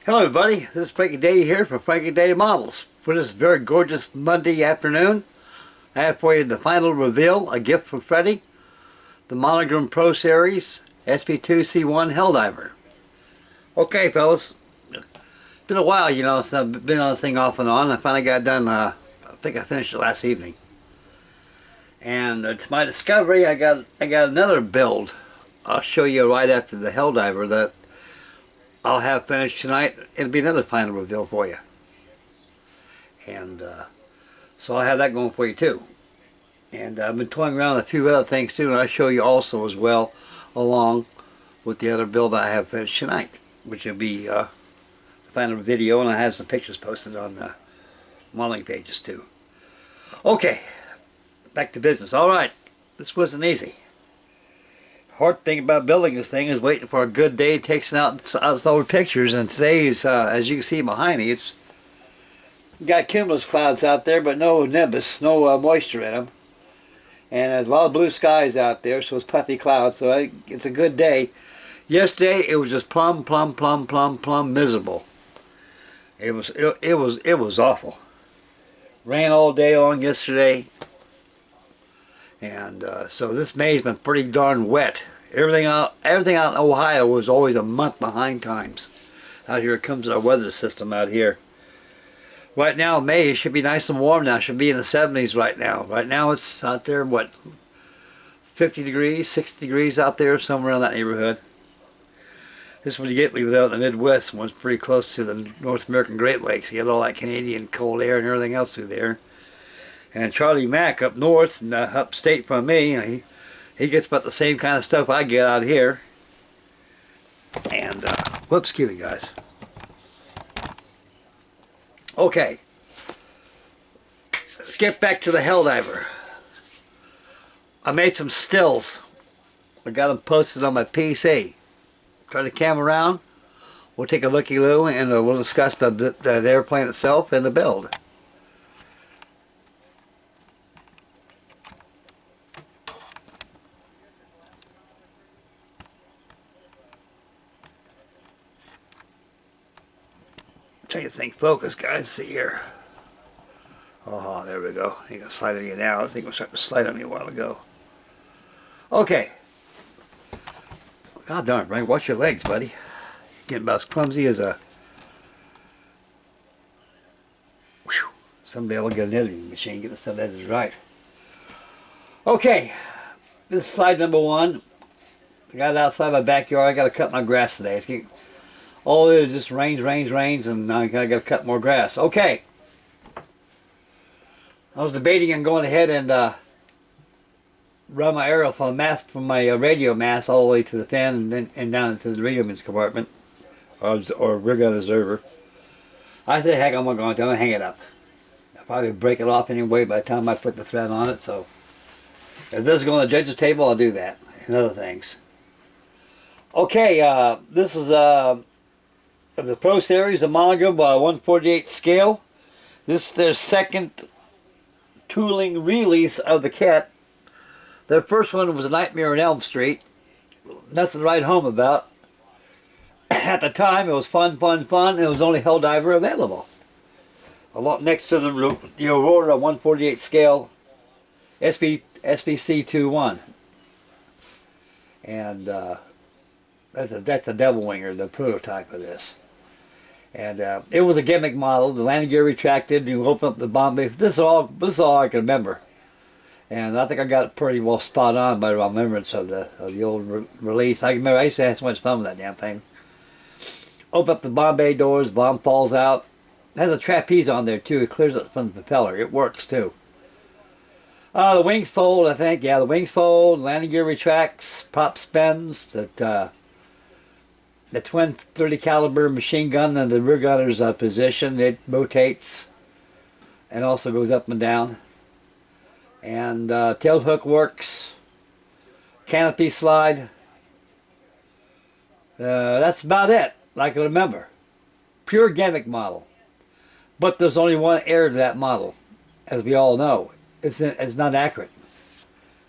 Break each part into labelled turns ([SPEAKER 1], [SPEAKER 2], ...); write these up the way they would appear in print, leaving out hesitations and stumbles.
[SPEAKER 1] Hello everybody, this is Frankie Day here for Frankie Day Models. For this very gorgeous Monday afternoon, I have for you the final reveal, a gift from Freddy, the Monogram Pro Series SB2C-1 HELLDIVER. Okay fellas, it's been a while, you know, since I've been on this thing off and on. I finally got it done, I think I finished it last evening. And to my discovery, I got another build I'll show you right after the HELLDIVER that I'll have finished tonight. It'll be another final reveal for you. And so I'll have that going for you too. And I've been toying around with a few other things too, and I'll show you also as well, along with the other build I have finished tonight, which will be the final video, and I have some pictures posted on the modeling pages too. Okay, back to business. Alright, this wasn't easy. Hard thing about building this thing is waiting for a good day to take some out pictures, and today's, as you can see behind me, it's got cumulus clouds out there, but no nimbus, no moisture in them. And there's a lot of blue skies out there, so it's puffy clouds, so it's a good day. Yesterday, it was just plumb miserable. It was awful. Ran all day long yesterday. And so this May's been pretty darn wet. Everything out in Ohio was always a month behind times. Out here comes our weather system out here. Right now, May should be nice and warm now. It should be in the 70s right now. Right now it's out there, what, 50 degrees, 60 degrees out there, somewhere in that neighborhood. This is what you get when you live out in the Midwest. One's pretty close to the North American Great Lakes. You get all that Canadian cold air and everything else through there. And Charlie Mack up north and upstate from me, he gets about the same kind of stuff I get out here. And, whoops, excuse me guys. Okay, let's get back to the HELLDIVER. I made some stills. I got them posted on my PC. Turn the camera around, we'll take a looky-loo, and we'll discuss the airplane itself and the build. Trying to think focus, guys. See here. Oh, there we go. I think it's sliding you now. I think it was starting to slide on me a while ago. Okay. God darn, Frank, watch your legs, buddy. You're getting about as clumsy as a... Whew. Someday I'll get an editing machine, get this stuff edited right. Okay. This is slide number 1. I got it outside my backyard. I got to cut my grass today. It's getting... All it is just rains, and now I got to cut more grass. Okay. I was debating on going ahead and run my aerial from my radio mast all the way to the fan and down into the radio means compartment or rig out observer. I said, heck, I'm going to hang it up. I'll probably break it off anyway by the time I put the thread on it. So if this is going to the judge's table, I'll do that and other things. Okay, this is the Pro Series, the Monogram 1/48 scale. This is their second tooling release of the kit. Their first one was a Nightmare on Elm Street. Nothing to write home about. At the time, it was fun. It was only HELLDIVER available. A lot next to the Aurora 1/48 scale SB2C-1. And that's a Devil Winger, the prototype of this. And it was a gimmick model. The landing gear retracted. You open up the bomb bay. This is all I can remember. And I think I got it pretty well spot on by my remembrance of the old release. I remember I used to have so much fun with that damn thing. Open up the bomb bay doors. Bomb falls out. It has a trapeze on there too. It clears it from the propeller. It works too. The wings fold. I think the wings fold. Landing gear retracts. Prop spins. The twin 30 caliber machine gun in the rear gunner's position, it rotates and also goes up and down. And tail hook works. Canopy slide. That's about it, I can remember. Pure gimmick model. But there's only one error to that model, as we all know. It's not accurate.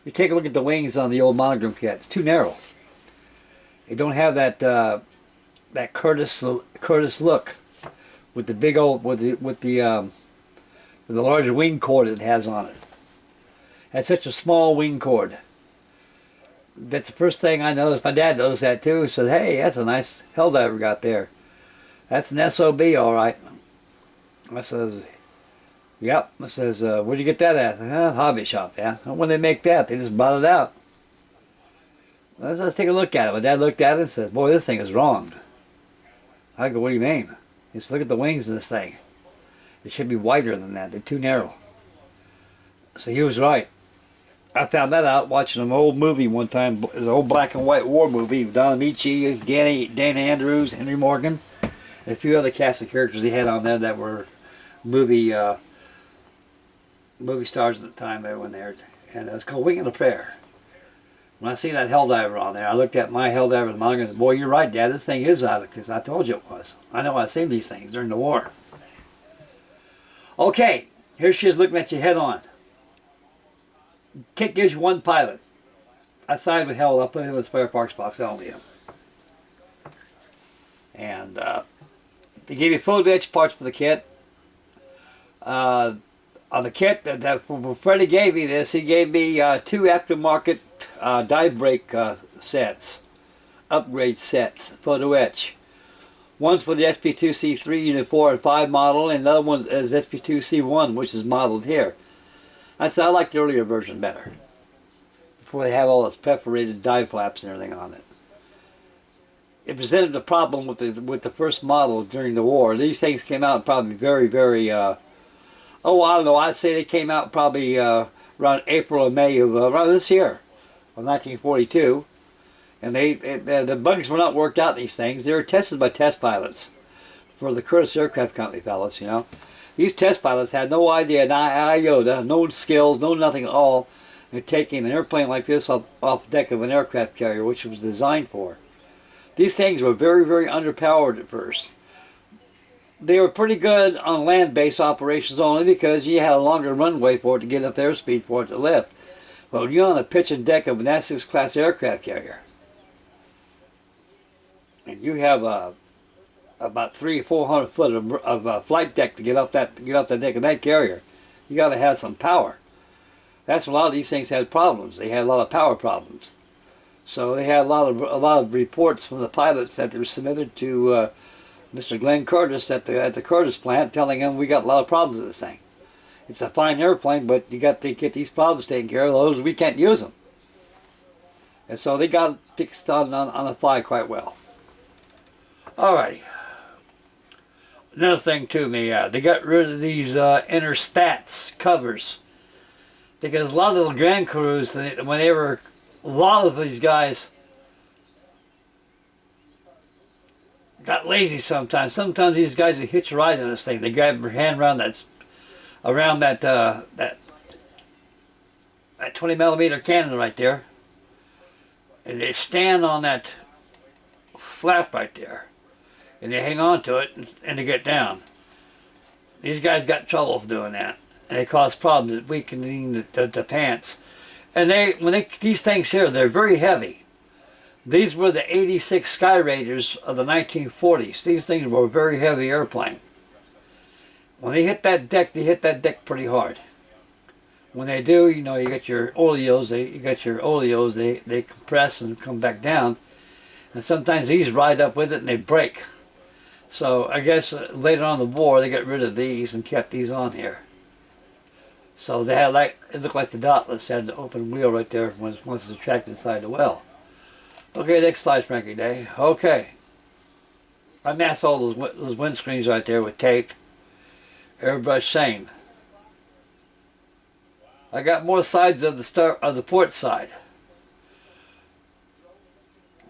[SPEAKER 1] You take a look at the wings on the old Monogram kit. It's too narrow. They don't have that that Curtis look with the big old with the large wing cord it has on it. Had such a small wing cord. That's the first thing I noticed. My dad noticed that too. He said, "Hey, that's a nice Helldiver got there. That's an SOB, all right." I says, "Yep." I says, "Where'd you get that at?" Hobby shop, yeah. When they make that, they just brought it out. Let's take a look at it. My dad looked at it and said, "Boy, this thing is wrong." I go, "What do you mean?" He said, "Look at the wings of this thing. It should be wider than that. They're too narrow." So he was right. I found that out watching an old movie one time. It was an old black and white war movie. Don Amici, Dana Andrews, Henry Morgan, and a few other cast of characters he had on there that were movie stars at the time. They were in there, and it was called Wing and a Prayer. When I see that Helldiver on there, I looked at my Helldiver and I said, "Boy, you're right, Dad. This thing is out of because I told you it was. I know I've seen these things during the war." Okay, here she is looking at you head on. Kit gives you one pilot. I signed with Hell. I'll put it in the spare parts box. That'll be him. And they gave you full edge parts for the kit. On the kit that Freddy gave me this, he gave me 2 aftermarket die break sets, upgrade sets, photo etch. One's for the SB2C-3 Unit 4 and 5 model, and the other one is SB2C-1, which is modeled here. I said I like the earlier version better, before they have all those perforated die flaps and everything on it. It presented a problem with the first model during the war. These things came out probably very I don't know, I'd say they came out probably around April or May of around this year, of 1942. And the bugs were not worked out, these things. They were tested by test pilots for the Curtis Aircraft Company fellas, you know. These test pilots had no idea, no iota, no skills, no nothing at all, in taking an airplane like this off the deck of an aircraft carrier, which it was designed for. These things were very underpowered at first. They were pretty good on land-based operations only because you had a longer runway for it to get up airspeed for it to lift. But when you're on a pitch and deck of an Essex class aircraft carrier, and you have about 300 or 400 foot of flight deck to get off the deck of that carrier, you got to have some power. That's a lot of these things had problems. They had a lot of power problems. So they had a lot of reports from the pilots that were submitted to Mr. Glenn Curtis at the Curtis plant, telling him we got a lot of problems with this thing. It's a fine airplane, but you got to get these problems taken care of. Those we can't use them. And so they got fixed on the fly quite well. Alrighty. Another thing too, they got rid of these inner stats covers, because a lot of the Grand Crews, a lot of these guys got lazy sometimes. Sometimes these guys would hitch a ride on this thing. They grab their hand around that 20mm cannon right there, and they stand on that flap right there, and they hang on to it and they get down. These guys got trouble for doing that, and they cause problems weakening the pants. And these things here, they're very heavy. These were the 86 Sky Raiders of the 1940s. These things were a very heavy airplane. When they hit that deck pretty hard. When they do, you know, you got your oleos, they compress and come back down. And sometimes these ride up with it and they break. So I guess later on in the war, they got rid of these and kept these on here. So they had it looked like the Dauntless had the open wheel right there once it's attracted inside the well. Okay, next slide, Frankie Day. Okay. I masked all those windscreens right there with tape. Airbrush same. I got more sides of the port side.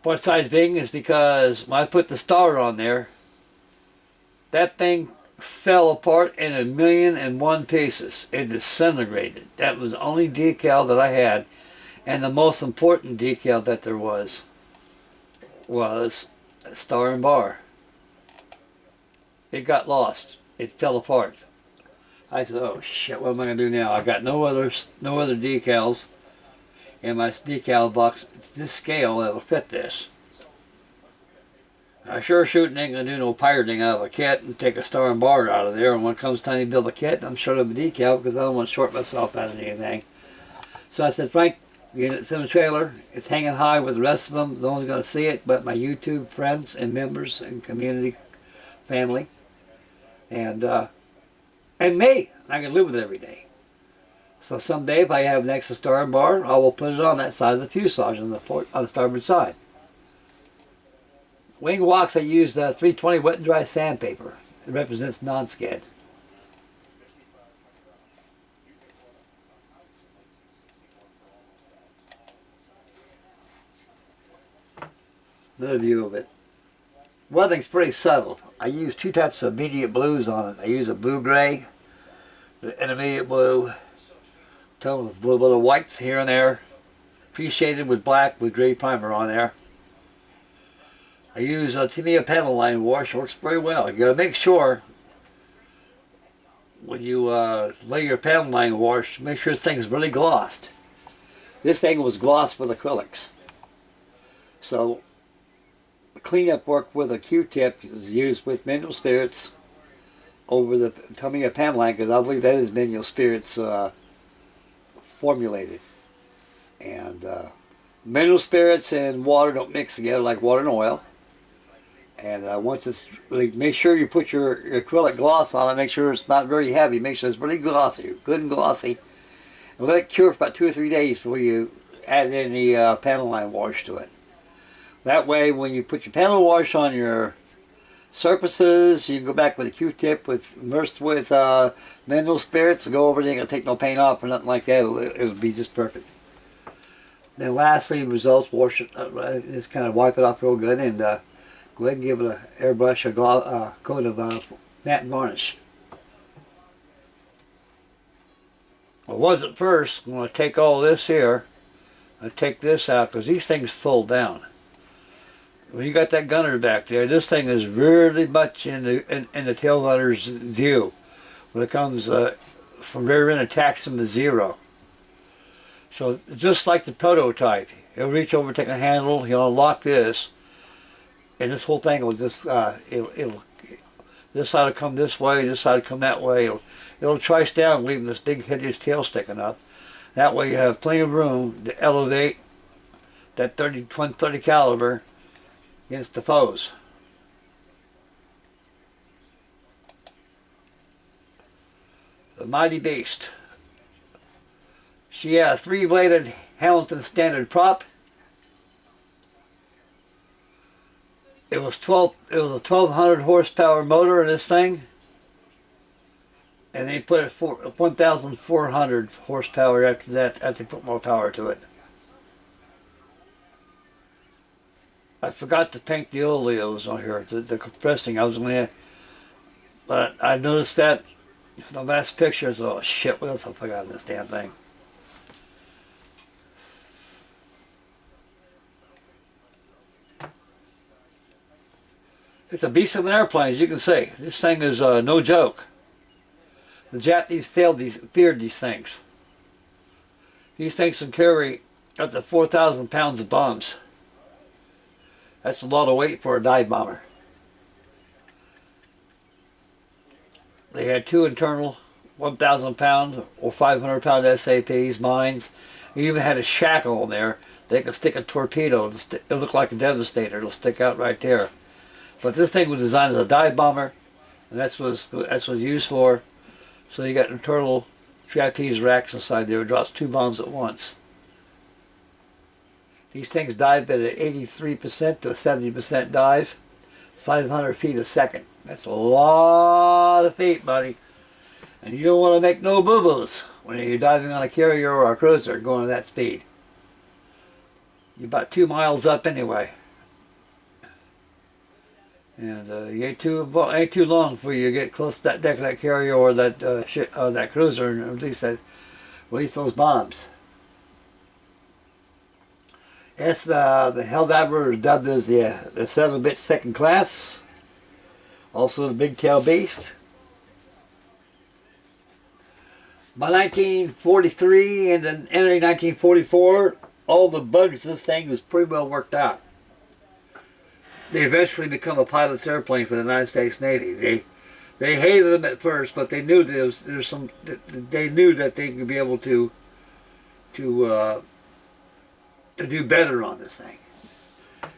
[SPEAKER 1] Port sides being is because when I put the star on there, that thing fell apart in 1,000,001 pieces. It disintegrated. That was the only decal that I had, and the most important decal that there was star and bar. It got lost. It fell apart. I said, "Oh shit! What am I gonna do now? I got no other decals in my decal box. It's this scale that'll fit this." I sure shooting ain't gonna do no pirating out of a kit and take a star and bar out of there. And when it comes time to build a kit, I'm short of a decal because I don't want to short myself out of anything. So I said, Frank, it's in the trailer. It's hanging high with the rest of them. No one's gonna see it but my YouTube friends and members and community family, and me. I can live with it every day. So someday, if I have an extra star and bar, I will put it on that side of the fuselage on the starboard side. Wing walks, I used 320 wet and dry sandpaper. It represents non-skid. Another view of it. Weathering's pretty subtle. I use two types of immediate blues on it. I use a blue-gray, an intermediate blue, tone with a little bit of whites here and there, pre-shaded with black with gray primer on there. I use a Tamiya panel line wash. Works very well. You got to make sure when you lay your panel line wash, make sure this thing is really glossed. This thing was glossed with acrylics. So the cleanup work with a Q-tip is used with mineral spirits over the Tamiya panel line, because I believe that is mineral spirits formulated. And mineral spirits and water don't mix together like water and oil. And once it's really, make sure you put your acrylic gloss on it. Make sure it's not very heavy. Make sure it's really glossy, good and glossy. And let it cure for about 2 or 3 days before you add any panel line wash to it. That way, when you put your panel wash on your surfaces, you can go back with a Q-tip immersed with mineral spirits. Go over there, ain't gonna take no paint off or nothing like that. It'll be just perfect. Then lastly, results, wash it, just kind of wipe it off real good, and go ahead and give it an airbrush, a coat of matte varnish. I was at first. I'm going to take all this here. I take this out because these things fold down. When you got that gunner back there, this thing is really much in the tail gunner's view. When it comes from rear end, attacks him to 0. So just like the prototype, he'll reach over, take a handle, he'll unlock this, and this whole thing will just this side will come this way, this side will come that way. It'll trice down, leaving this big hideous tail sticking up. That way you have plenty of room to elevate that 30 caliber against the foes. The Mighty Beast. She had a 3-bladed Hamilton standard prop. It was a 1200 horsepower motor in this thing, and they put it 1,400 horsepower after that, after they put more power to it. I forgot to paint the oleos on here, the compressing. I was going to, but I noticed that from the last pictures. Oh shit! What else I forgot in this damn thing? It's a beast of an airplane, as you can see. This thing is no joke. The Japanese feared these things. These things can carry up to 4,000 pounds of bombs. That's a lot of weight for a dive bomber. They had 2 internal 1,000 pound or 500 pound SAPs, mines. You even had a shackle in there. They could stick a torpedo. It'll look like a Devastator. It'll stick out right there. But this thing was designed as a dive bomber, and that's what it's used for. So you got internal trapeze racks inside there. It drops 2 bombs at once. These things dive at an 83% to a 70% dive, 500 feet a second. That's a lot of feet, buddy. And you don't want to make no boo-boos when you're diving on a carrier or a cruiser going at that speed. You're about 2 miles up anyway. And you ain't too long before you get close to that deck of that carrier or that that cruiser and release those bombs. Yes, the HELLDIVER is dubbed as the 7-bit second class. Also the big tail beast. By 1943 and then entering 1944, all the bugs this thing was pretty well worked out. they eventually become a pilot's airplane for the United States Navy. They hated them at first, but they knew they knew that they could be able to do better on this thing.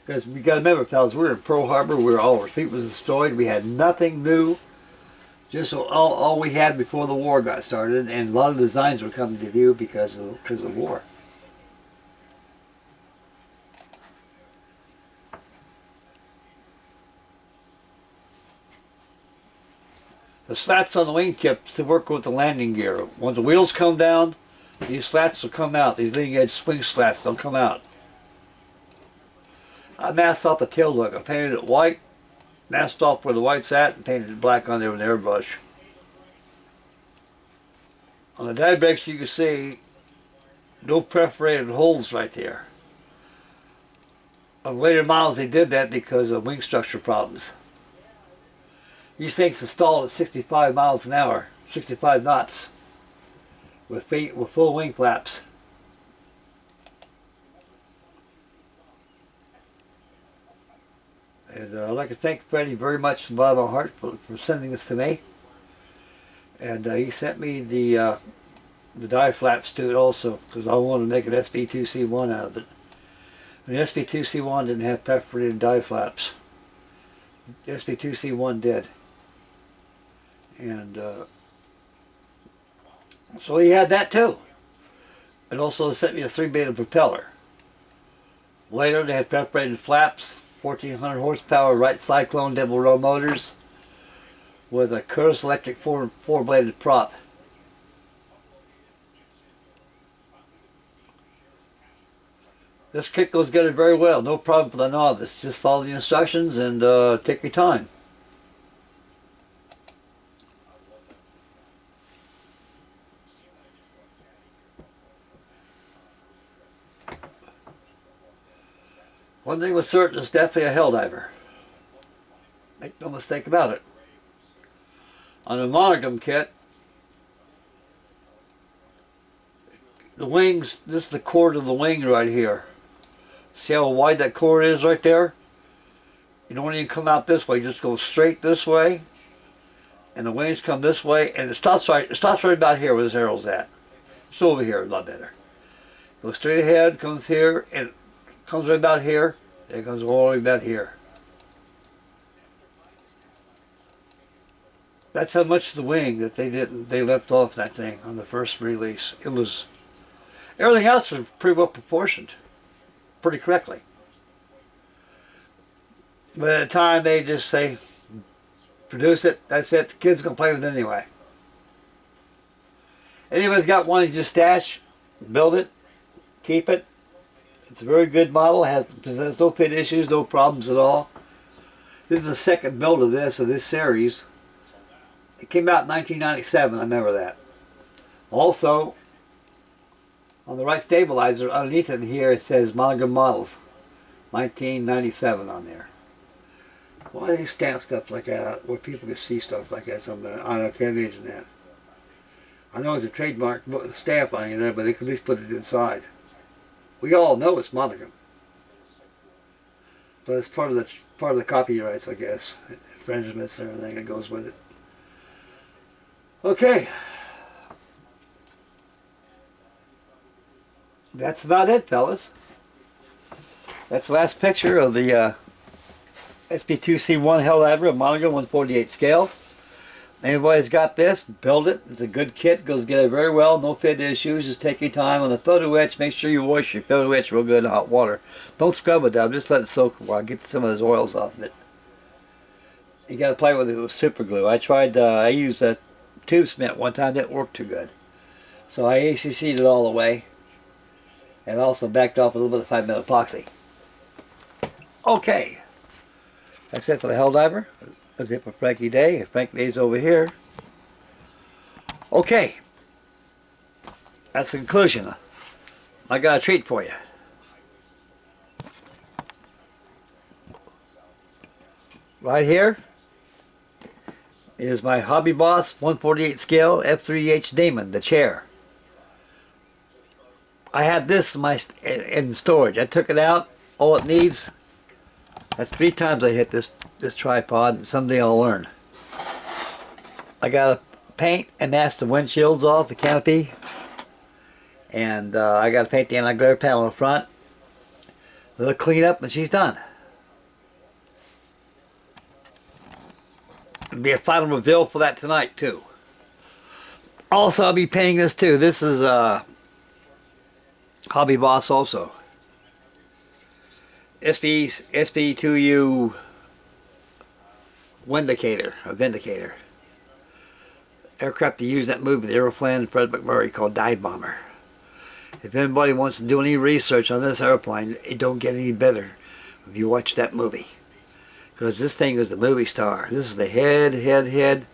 [SPEAKER 1] Because we got to remember, fellas, we were in Pearl Harbor. All our fleet was destroyed. We had nothing new. Just all we had before the war got started, and a lot of designs were coming to view because of war. The slats on the wing tips to work with the landing gear. When the wheels come down, these slats will come out. These leading edge swing slats don't come out. I masked off the tail look. I painted it white, masked off where the white's at, and painted it black on there with an airbrush. On the die brakes, you can see no perforated holes right there. On later models, they did that because of wing structure problems. These things installed at 65 miles an hour, 65 knots, with full wing flaps. And I'd like to thank Freddy very much from the bottom of my heart for sending this to me. And he sent me the die flaps to it also, because I wanted to make an SB2C-1 out of it. And the SB2C-1 didn't have perforated die flaps. The SB2C-1 did. And so he had that too. And also sent me a 3-beta propeller. Later they had perforated flaps, 1400 horsepower Wright Cyclone double row motors with a Curtis electric four-bladed prop. This kit goes together very well, no problem for the novice. Just follow the instructions and take your time. One thing was certain, it's definitely a Helldiver. Make no mistake about it. On the Monogram kit, the wings, this is the cord of the wing right here. See how wide that cord is right there? You don't even come out this way, just go straight this way. And the wings come this way, and it stops right about here where this arrow's at. It's over here a lot better. Go straight ahead, comes here, and comes right about here. It comes all the way about here. That's how much of the wing that they left off that thing on the first release. It was, everything else was pretty well proportioned, pretty correctly. But at the time they just say, produce it, that's it, the kid's gonna play with it anyway. Anybody's got one, you just stash, build it, keep it. It's a very good model, presents no fit issues, no problems at all. This is the second build of this series. It came out in 1997, I remember that. Also, on the right stabilizer, underneath it here, it says Monogram Models, 1997 on there. Why do they stamp stuff like that, where people can see stuff like that on a can't that. I know it's a trademark stamp on there, but they can at least put it inside. We all know it's Monogram, but it's part of the copyrights, I guess, infringements and everything that goes with it. Okay, that's about it, fellas. That's the last picture of the SB2C-1 HELLDIVER, Monogram 148 scale. Anybody's got this, build it. It's a good kit, goes together very well, no fit issues. Just take your time on the photo etch. Make sure you wash your photo etch real good in hot water. Don't scrub it down, just let it soak a while. Get some of those oils off of it. You got to play with it with super glue. I used that tube cement one time, didn't work too good. So I ACC'd it all the way. And also backed off a little bit of 5-minute epoxy. Okay. That's it for the Helldiver. That's it for Frankie Day. Frankie Day's over here. Okay. That's the conclusion. I got a treat for you. Right here is my Hobby Boss 148 scale F3H Damon, the chair. I had this in storage. I took it out. All it needs That's 3 times I hit this tripod, and someday I'll learn. I gotta paint and mask the windshields off, the canopy. And I gotta paint the anti-glare panel in front. A little clean up and she's done. There'll be a final reveal for that tonight too. Also, I'll be painting this too. This is Hobby Boss also. SB2U Vindicator. Aircraft they used in that movie, the aeroplane, Fred McMurray, called Dive Bomber. If anybody wants to do any research on this airplane, it don't get any better if you watch that movie. Because this thing is the movie star. This is the head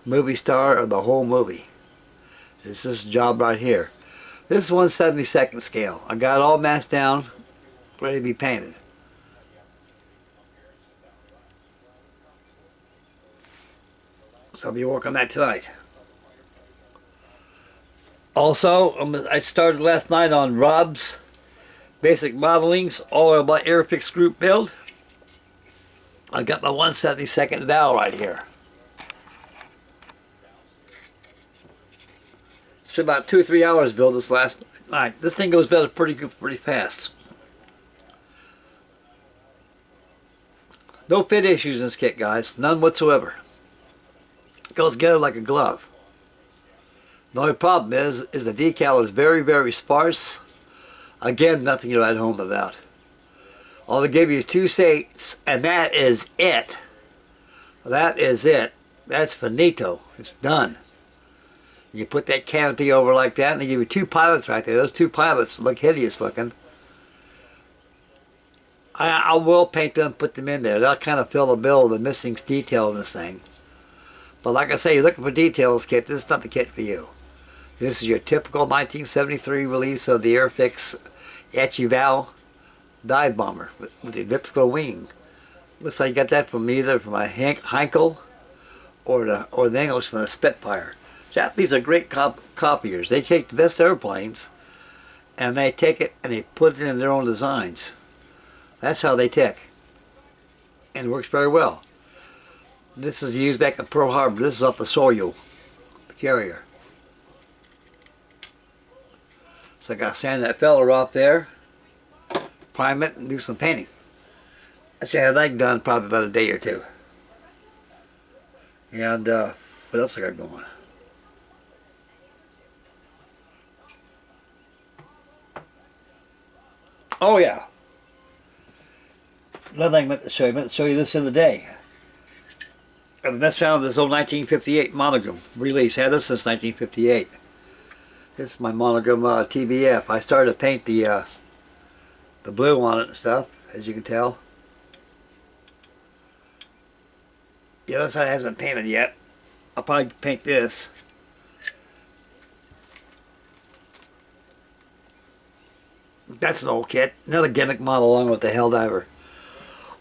[SPEAKER 1] movie star of the whole movie. This is the job right here. This is 1/72 scale. I got it all masked down, ready to be painted. So I'll be working on that tonight. Also, I started last night on Rob's Basic Modelings, all about Airfix Group build. I got my 1/72 dowel right here. It's been about 2 or 3 hours build this last night. This thing goes better pretty fast. No fit issues in this kit, guys. None whatsoever. It goes together like a glove. The only problem is the decal is very sparse. Again, nothing to write home about. All they give you is 2 states, and that is it. That is it. That's finito. It's done. You put that canopy over like that, and they give you 2 pilots right there. Those 2 pilots look hideous looking. I will paint them, put them in there. That'll kind of fill the bill of the missing detail in this thing. But like I say, you're looking for details kit, this is not the kit for you. This is your typical 1973 release of the Airfix Echival Dive Bomber with the elliptical wing. Looks like you got that from either from a Heinkel or the English from the Spitfire. Japanese are great copiers. They take the best airplanes and they take it and they put it in their own designs. That's how they tick. And it works very well. This is used back in Pearl Harbor. This is off the Soyu, the carrier. So I got to sand that feller off there, prime it, and do some painting. I should have that done probably about a day or 2. And what else I got going? Oh yeah. Another thing I meant to show you. I meant to show you this in the day. I've messed around with this old 1958 Monogram release. I had this since 1958. This is my Monogram TBF. I started to paint the blue on it and stuff, as you can tell. The other side hasn't painted yet. I'll probably paint this. That's an old kit. Another gimmick model along with the HELLDIVER.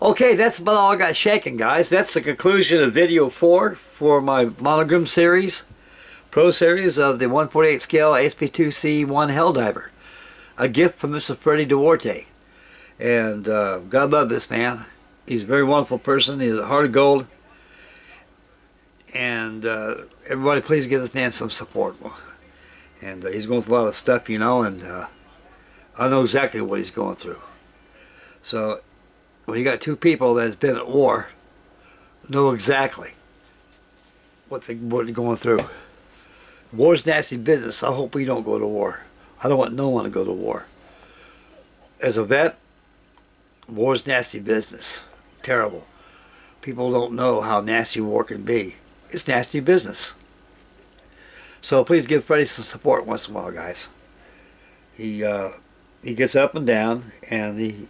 [SPEAKER 1] Okay, that's about all I got shaking, guys. That's the conclusion of video 4 for my Monogram series, Pro Series of the 1/48 scale SB2C-1 HELLDIVER. A gift from Mr. Freddy Duarte. And God love this man. He's a very wonderful person. He's a heart of gold. And everybody please give this man some support. And he's going through a lot of stuff, you know, and I know exactly what he's going through. So when you got 2 people that's been at war, know exactly what they're going through. War's nasty business. I hope we don't go to war. I don't want no one to go to war. As a vet, war's nasty business. Terrible. People don't know how nasty war can be. It's nasty business. So please give Freddy some support once in a while, guys. He gets up and down, and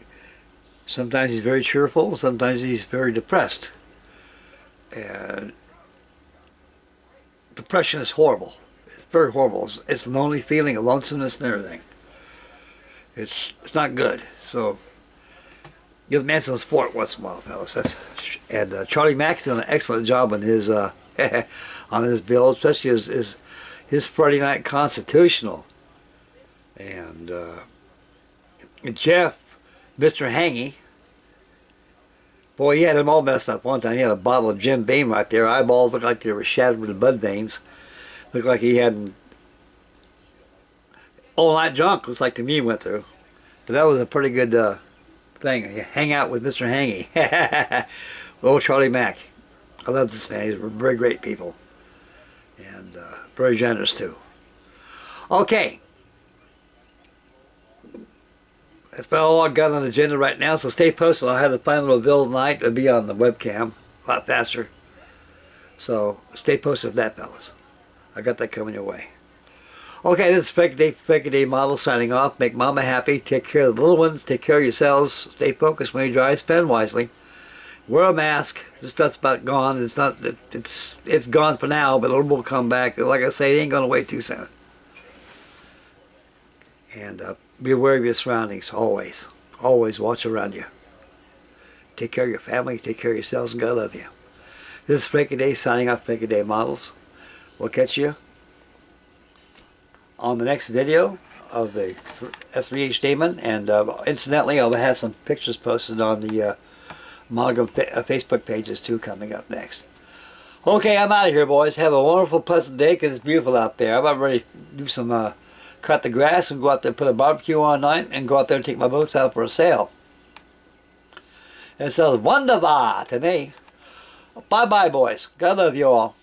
[SPEAKER 1] sometimes he's very cheerful, sometimes he's very depressed. And depression is horrible. It's very horrible. It's a lonely feeling, a lonesomeness and everything. It's not good. So give the man some support once in a while, fellas. And Charlie Mack's done an excellent job on his on his build, especially his Friday Night Constitutional. And Jeff, Mr. Hangy, Boy, he had them all messed up one time. He had a bottle of Jim Beam right there. Eyeballs looked like they were shattered with blood veins. Looked like he hadn't all night drunk. Looks like to me went through. But that was a pretty good thing. Hang out with Mr. Hangy. Old Charlie Mack. I love this man. He's very great people. And very generous too. Okay. That's about all I've got on the agenda right now, so stay posted. I'll have the final reveal tonight. It'll be on the webcam a lot faster. So stay posted for that, fellas. I got that coming your way. Okay, this is Frankie Day Models signing off. Make mama happy. Take care of the little ones. Take care of yourselves. Stay focused when you drive. Spend wisely. Wear a mask. This stuff's about gone. It's not. It's gone for now, but it will come back. Like I say, it ain't gonna wait too soon. And be aware of your surroundings. Always. Always watch around you. Take care of your family. Take care of yourselves, and God love you. This is Frankie Day signing off. Frankie Day Models. We'll catch you on the next video of the F3H Damon, and incidentally, I'll have some pictures posted on the Monogram Facebook pages too coming up next. Okay, I'm out of here, boys. Have a wonderful, pleasant day because it's beautiful out there. I'm about ready to do some cut the grass and go out there and put a barbecue on night and go out there and take my boats out for a sail. It sounds wonderful to me. Bye-bye, boys. God love you all.